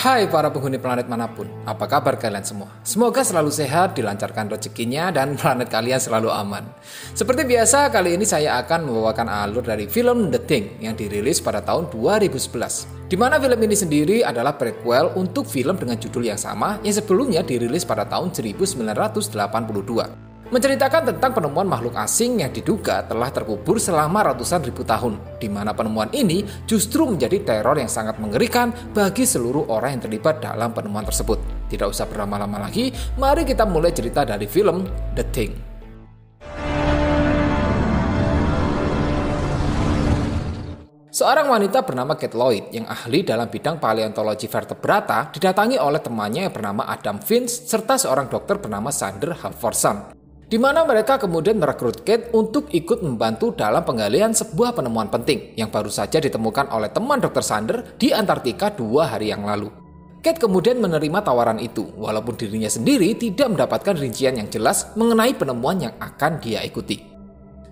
Hai para penghuni planet manapun, apa kabar kalian semua? Semoga selalu sehat, dilancarkan rezekinya, dan planet kalian selalu aman. Seperti biasa, kali ini saya akan membawakan alur dari film The Thing yang dirilis pada tahun 2011. Di mana film ini sendiri adalah prequel untuk film dengan judul yang sama yang sebelumnya dirilis pada tahun 1982. Menceritakan tentang penemuan makhluk asing yang diduga telah terkubur selama ratusan ribu tahun, di mana penemuan ini justru menjadi teror yang sangat mengerikan bagi seluruh orang yang terlibat dalam penemuan tersebut. Tidak usah berlama-lama lagi, mari kita mulai cerita dari film The Thing. Seorang wanita bernama Kate Lloyd yang ahli dalam bidang paleontologi vertebrata didatangi oleh temannya yang bernama Adam Finch serta seorang dokter bernama Sander Halvorsen. Di mana mereka kemudian merekrut Kate untuk ikut membantu dalam penggalian sebuah penemuan penting yang baru saja ditemukan oleh teman Dr. Sander di Antartika 2 hari yang lalu. Kate kemudian menerima tawaran itu, walaupun dirinya sendiri tidak mendapatkan rincian yang jelas mengenai penemuan yang akan dia ikuti.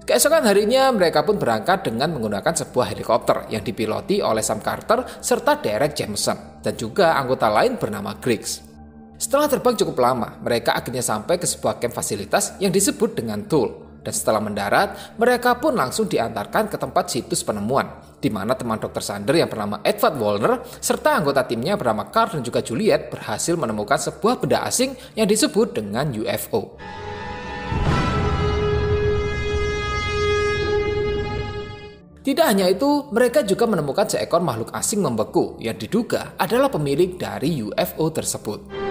Keesokan harinya mereka pun berangkat dengan menggunakan sebuah helikopter yang dipiloti oleh Sam Carter serta Derek Jameson dan juga anggota lain bernama Griggs. Setelah terbang cukup lama, mereka akhirnya sampai ke sebuah camp fasilitas yang disebut dengan Thule. Dan setelah mendarat, mereka pun langsung diantarkan ke tempat situs penemuan, di mana teman Dr. Sander yang bernama Edward Wallner serta anggota timnya bernama Carl dan juga Juliet berhasil menemukan sebuah benda asing yang disebut dengan UFO. Tidak hanya itu, mereka juga menemukan seekor makhluk asing membeku yang diduga adalah pemilik dari UFO tersebut.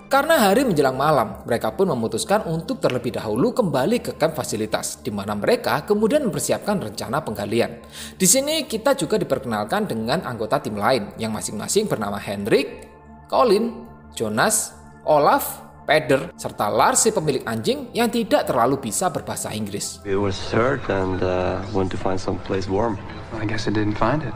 Karena hari menjelang malam, mereka pun memutuskan untuk terlebih dahulu kembali ke camp fasilitas, di mana mereka kemudian mempersiapkan rencana penggalian. Di sini kita juga diperkenalkan dengan anggota tim lain yang masing-masing bernama Henrik, Colin, Jonas, Olaf, Peder, serta Lars si pemilik anjing yang tidak terlalu bisa berbahasa Inggris. We were scared and want to find some place warm. I guess I didn't find it.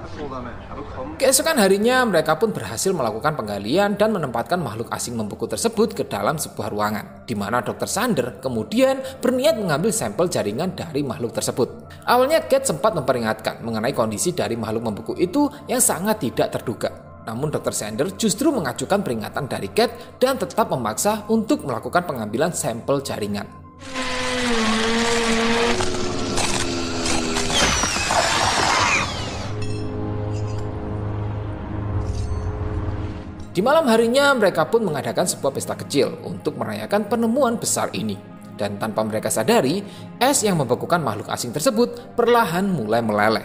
Keesokan harinya mereka pun berhasil melakukan penggalian dan menempatkan makhluk asing membeku tersebut ke dalam sebuah ruangan, di mana Dr. Sander kemudian berniat mengambil sampel jaringan dari makhluk tersebut. Awalnya Kate sempat memperingatkan mengenai kondisi dari makhluk membeku itu yang sangat tidak terduga. Namun Dr. Sander justru mengajukan peringatan dari Kate dan tetap memaksa untuk melakukan pengambilan sampel jaringan. Di malam harinya mereka pun mengadakan sebuah pesta kecil untuk merayakan penemuan besar ini. Dan tanpa mereka sadari, es yang membekukan makhluk asing tersebut perlahan mulai meleleh.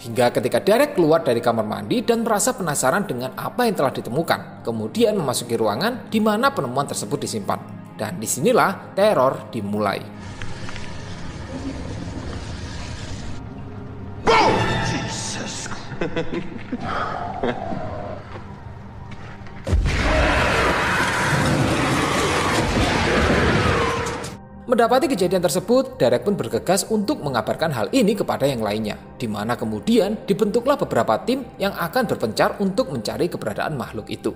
Hingga ketika Derek keluar dari kamar mandi dan merasa penasaran dengan apa yang telah ditemukan, kemudian memasuki ruangan di mana penemuan tersebut disimpan. Dan disinilah teror dimulai. Jesus. Mendapati kejadian tersebut, Derek pun bergegas untuk mengabarkan hal ini kepada yang lainnya, di mana kemudian dibentuklah beberapa tim yang akan berpencar untuk mencari keberadaan makhluk itu.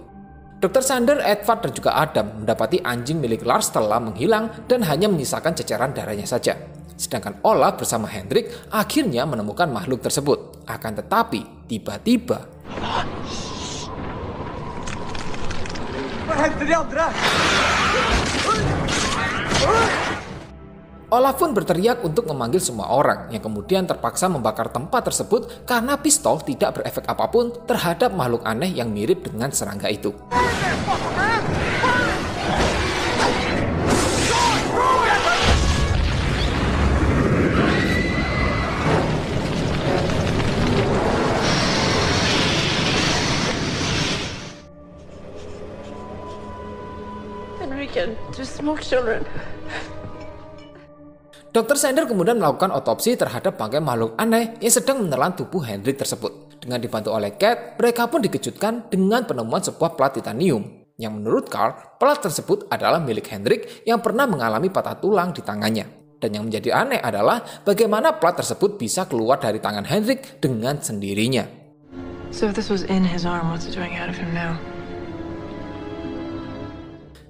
Dr. Sander, Edward, dan juga Adam mendapati anjing milik Lars telah menghilang dan hanya menyisakan ceceran darahnya saja. Sedangkan Olaf bersama Hendrik akhirnya menemukan makhluk tersebut. Akan tetapi, tiba-tiba Olaf pun berteriak untuk memanggil semua orang yang kemudian terpaksa membakar tempat tersebut karena pistol tidak berefek apapun terhadap makhluk aneh yang mirip dengan serangga itu. Enrique, just more children. Dr. Sander kemudian melakukan otopsi terhadap bangkai makhluk aneh yang sedang menelan tubuh Hendrik tersebut. Dengan dibantu oleh Kate, mereka pun dikejutkan dengan penemuan sebuah plat titanium. Yang menurut Carl, plat tersebut adalah milik Hendrik yang pernah mengalami patah tulang di tangannya. Dan yang menjadi aneh adalah bagaimana plat tersebut bisa keluar dari tangan Hendrik dengan sendirinya. So if this was in his arm, what's it doing out of him now?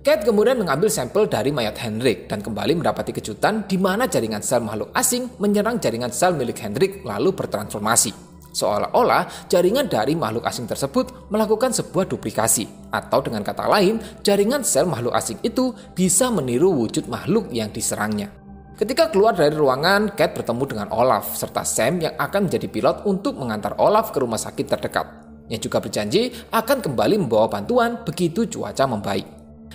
Kate kemudian mengambil sampel dari mayat Hendrik dan kembali mendapati kejutan di mana jaringan sel makhluk asing menyerang jaringan sel milik Hendrik lalu bertransformasi. Seolah-olah jaringan dari makhluk asing tersebut melakukan sebuah duplikasi, atau dengan kata lain, jaringan sel makhluk asing itu bisa meniru wujud makhluk yang diserangnya. Ketika keluar dari ruangan, Kate bertemu dengan Olaf serta Sam yang akan menjadi pilot untuk mengantar Olaf ke rumah sakit terdekat, yang juga berjanji akan kembali membawa bantuan begitu cuaca membaik.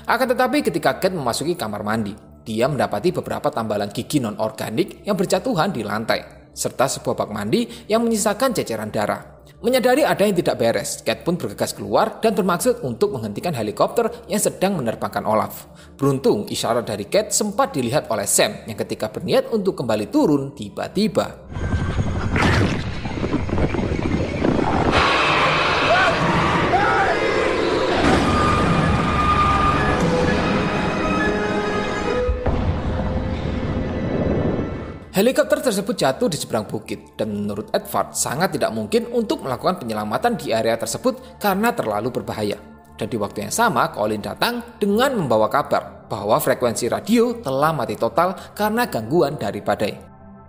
Akan tetapi ketika Kate memasuki kamar mandi, dia mendapati beberapa tambalan gigi non-organik yang berjatuhan di lantai, serta sebuah bak mandi yang menyisakan ceceran darah. Menyadari ada yang tidak beres, Kate pun bergegas keluar dan bermaksud untuk menghentikan helikopter yang sedang menerbangkan Olaf. Beruntung, isyarat dari Kate sempat dilihat oleh Sam yang ketika berniat untuk kembali turun tiba-tiba. Helikopter tersebut jatuh di seberang bukit dan menurut Edward sangat tidak mungkin untuk melakukan penyelamatan di area tersebut karena terlalu berbahaya. Dan di waktu yang sama, Colin datang dengan membawa kabar bahwa frekuensi radio telah mati total karena gangguan dari badai.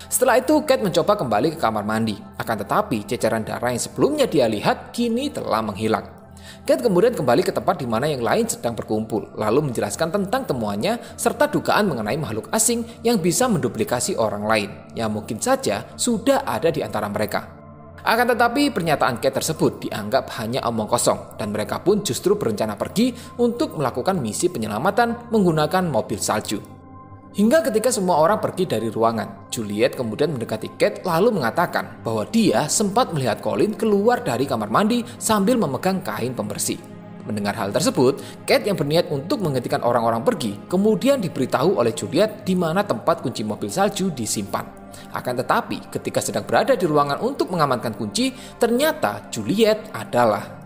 Setelah itu, Kate mencoba kembali ke kamar mandi. Akan tetapi, ceceran darah yang sebelumnya dia lihat kini telah menghilang. Kate kemudian kembali ke tempat di mana yang lain sedang berkumpul, lalu menjelaskan tentang temuannya serta dugaan mengenai makhluk asing yang bisa menduplikasi orang lain, yang mungkin saja sudah ada di antara mereka. Akan tetapi pernyataan Kate tersebut dianggap hanya omong kosong, dan mereka pun justru berencana pergi untuk melakukan misi penyelamatan menggunakan mobil salju. Hingga ketika semua orang pergi dari ruangan, Juliet kemudian mendekati Kate lalu mengatakan bahwa dia sempat melihat Colin keluar dari kamar mandi sambil memegang kain pembersih. Mendengar hal tersebut, Kate yang berniat untuk menghentikan orang-orang pergi kemudian diberitahu oleh Juliet di mana tempat kunci mobil salju disimpan. Akan tetapi ketika sedang berada di ruangan untuk mengamankan kunci, ternyata Juliet adalah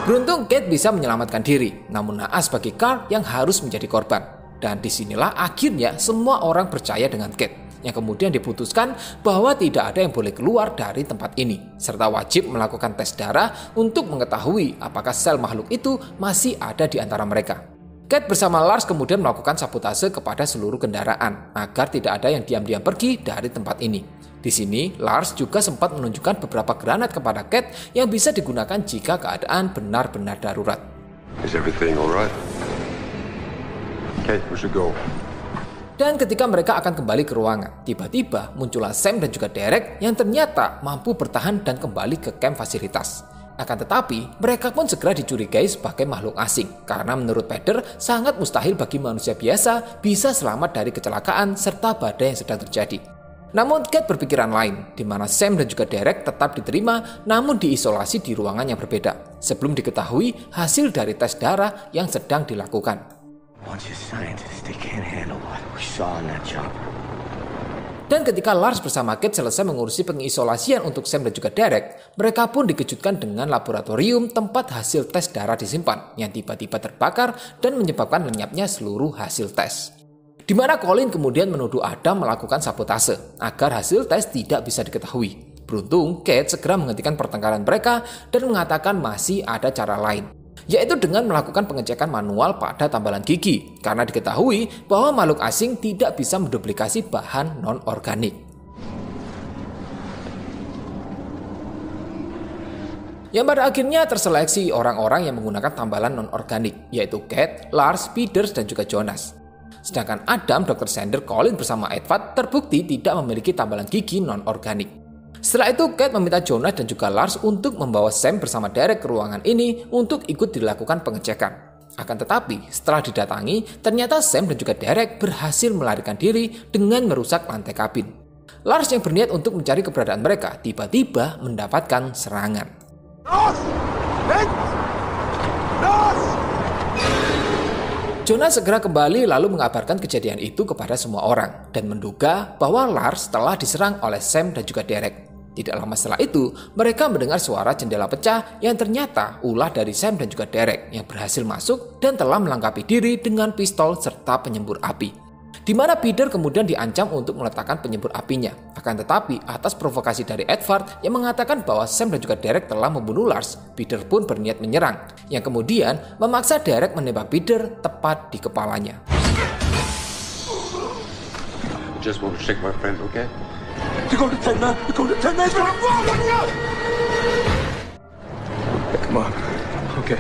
Beruntung Kate bisa menyelamatkan diri, namun naas bagi Carl yang harus menjadi korban. Dan disinilah akhirnya semua orang percaya dengan Kate, yang kemudian diputuskan bahwa tidak ada yang boleh keluar dari tempat ini, serta wajib melakukan tes darah untuk mengetahui apakah sel makhluk itu masih ada di antara mereka. Kate bersama Lars kemudian melakukan sabotase kepada seluruh kendaraan, agar tidak ada yang diam-diam pergi dari tempat ini. Di sini, Lars juga sempat menunjukkan beberapa granat kepada Kate yang bisa digunakan jika keadaan benar-benar darurat. Is everything alright? Okay, we should go. Dan ketika mereka akan kembali ke ruangan, tiba-tiba muncullah Sam dan juga Derek yang ternyata mampu bertahan dan kembali ke camp fasilitas. Akan tetapi, mereka pun segera dicurigai sebagai makhluk asing, karena menurut Peter sangat mustahil bagi manusia biasa bisa selamat dari kecelakaan serta badai yang sedang terjadi. Namun Kate berpikiran lain, di mana Sam dan juga Derek tetap diterima namun diisolasi di ruangan yang berbeda, sebelum diketahui hasil dari tes darah yang sedang dilakukan. Dan ketika Lars bersama Kate selesai mengurusi pengisolasian untuk Sam dan juga Derek, mereka pun dikejutkan dengan laboratorium tempat hasil tes darah disimpan, yang tiba-tiba terbakar dan menyebabkan lenyapnya seluruh hasil tes. Di mana Colin kemudian menuduh Adam melakukan sabotase agar hasil tes tidak bisa diketahui. Beruntung, Kate segera menghentikan pertengkaran mereka dan mengatakan masih ada cara lain, yaitu dengan melakukan pengecekan manual pada tambalan gigi, karena diketahui bahwa makhluk asing tidak bisa menduplikasi bahan non-organik. Yang pada akhirnya terseleksi orang-orang yang menggunakan tambalan non-organik, yaitu Kate, Lars, Peters, dan juga Jonas. Sedangkan Adam, Dr. Sander, Colin bersama Edward terbukti tidak memiliki tambalan gigi non-organik. Setelah itu, Kate meminta Jonas dan juga Lars untuk membawa Sam bersama Derek ke ruangan ini untuk ikut dilakukan pengecekan. Akan tetapi, setelah didatangi, ternyata Sam dan juga Derek berhasil melarikan diri dengan merusak lantai kabin. Lars yang berniat untuk mencari keberadaan mereka tiba-tiba mendapatkan serangan. Jonas segera kembali lalu mengabarkan kejadian itu kepada semua orang dan menduga bahwa Lars telah diserang oleh Sam dan juga Derek. Tidak lama setelah itu, mereka mendengar suara jendela pecah yang ternyata ulah dari Sam dan juga Derek yang berhasil masuk dan telah melengkapi diri dengan pistol serta penyembur api. di mana Peter kemudian diancam untuk meletakkan penyembur apinya. Akan tetapi, atas provokasi dari Edward yang mengatakan bahwa Sam dan juga Derek telah membunuh Lars, Peter pun berniat menyerang, yang kemudian memaksa Derek menembak Peter tepat di kepalanya. Just want to shake my friend, okay? Come on. Okay.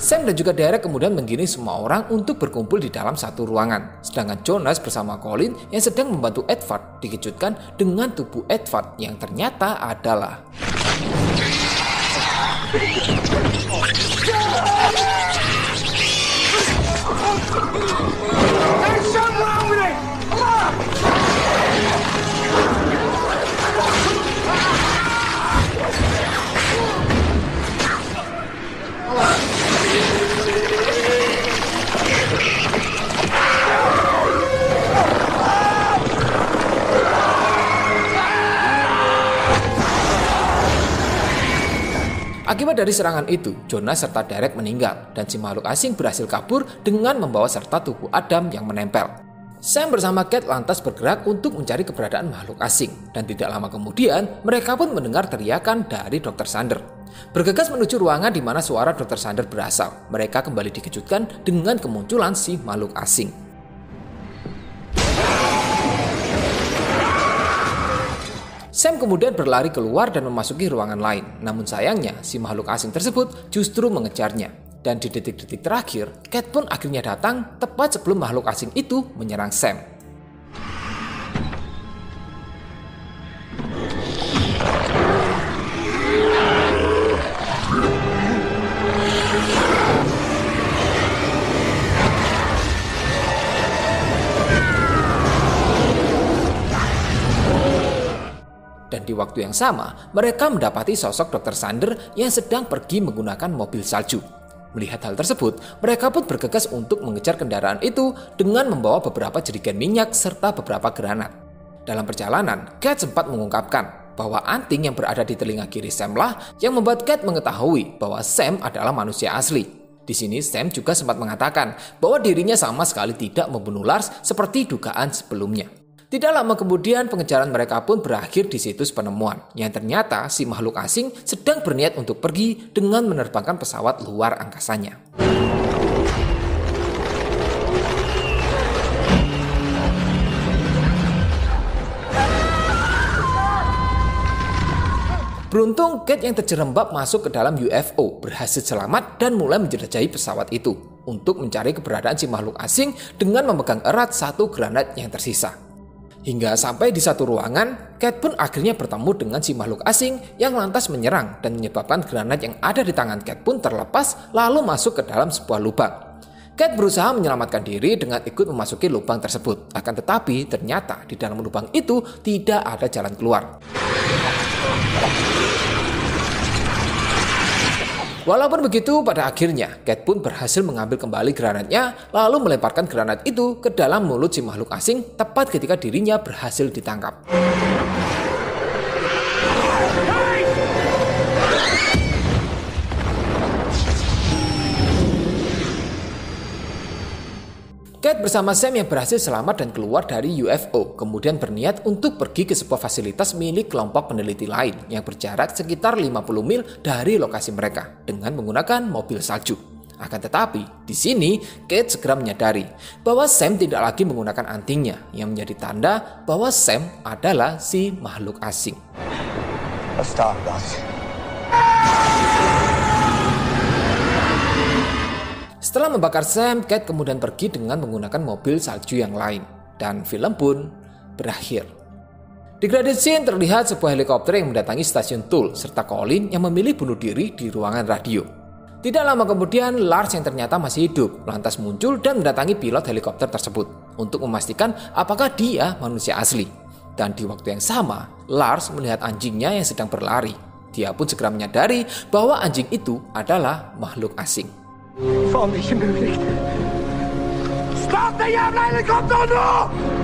Sam dan juga Derek kemudian menggiring semua orang untuk berkumpul di dalam satu ruangan. Sedangkan Jonas bersama Colin yang sedang membantu Edward dikejutkan dengan tubuh Edward yang ternyata adalah Akibat dari serangan itu, Jonas serta Derek meninggal dan si makhluk asing berhasil kabur dengan membawa serta tubuh Adam yang menempel. Sam bersama Kate lantas bergerak untuk mencari keberadaan makhluk asing dan tidak lama kemudian mereka pun mendengar teriakan dari Dr. Sander. Bergegas menuju ruangan di mana suara Dr. Sander berasal, mereka kembali dikejutkan dengan kemunculan si makhluk asing. Sam kemudian berlari keluar dan memasuki ruangan lain. Namun sayangnya, si makhluk asing tersebut justru mengejarnya. Dan di detik-detik terakhir, Kate pun akhirnya datang tepat sebelum makhluk asing itu menyerang Sam. Dan di waktu yang sama, mereka mendapati sosok Dr. Sander yang sedang pergi menggunakan mobil salju. Melihat hal tersebut, mereka pun bergegas untuk mengejar kendaraan itu dengan membawa beberapa jerigen minyak serta beberapa granat. Dalam perjalanan, Kate sempat mengungkapkan bahwa anting yang berada di telinga kiri Sam lah yang membuat Kate mengetahui bahwa Sam adalah manusia asli. Di sini Sam juga sempat mengatakan bahwa dirinya sama sekali tidak membunuh Lars seperti dugaan sebelumnya. Tidak lama kemudian pengejaran mereka pun berakhir di situs penemuan, yang ternyata si makhluk asing sedang berniat untuk pergi dengan menerbangkan pesawat luar angkasanya. Beruntung Kate yang terjerembab masuk ke dalam UFO berhasil selamat dan mulai menjelajahi pesawat itu untuk mencari keberadaan si makhluk asing dengan memegang erat satu granat yang tersisa. Hingga sampai di satu ruangan, Kate pun akhirnya bertemu dengan si makhluk asing yang lantas menyerang dan menyebabkan granat yang ada di tangan Kate pun terlepas lalu masuk ke dalam sebuah lubang. Kate berusaha menyelamatkan diri dengan ikut memasuki lubang tersebut. Akan tetapi ternyata di dalam lubang itu tidak ada jalan keluar. Walaupun begitu, pada akhirnya Kate pun berhasil mengambil kembali granatnya lalu melemparkan granat itu ke dalam mulut si makhluk asing tepat ketika dirinya berhasil ditangkap. Kate bersama Sam yang berhasil selamat dan keluar dari UFO kemudian berniat untuk pergi ke sebuah fasilitas milik kelompok peneliti lain yang berjarak sekitar 50 mil dari lokasi mereka dengan menggunakan mobil salju. Akan tetapi, di sini Kate segera menyadari bahwa Sam tidak lagi menggunakan antingnya yang menjadi tanda bahwa Sam adalah si makhluk asing. Stop, guys. Setelah membakar Sam, Kate kemudian pergi dengan menggunakan mobil salju yang lain. Dan film pun berakhir. Di credit scene terlihat sebuah helikopter yang mendatangi stasiun Tool serta Colin yang memilih bunuh diri di ruangan radio. Tidak lama kemudian, Lars yang ternyata masih hidup lantas muncul dan mendatangi pilot helikopter tersebut untuk memastikan apakah dia manusia asli. Dan di waktu yang sama, Lars melihat anjingnya yang sedang berlari. Dia pun segera menyadari bahwa anjing itu adalah makhluk asing. Faen, ikke mulig. Start den jævla helikopteren nå!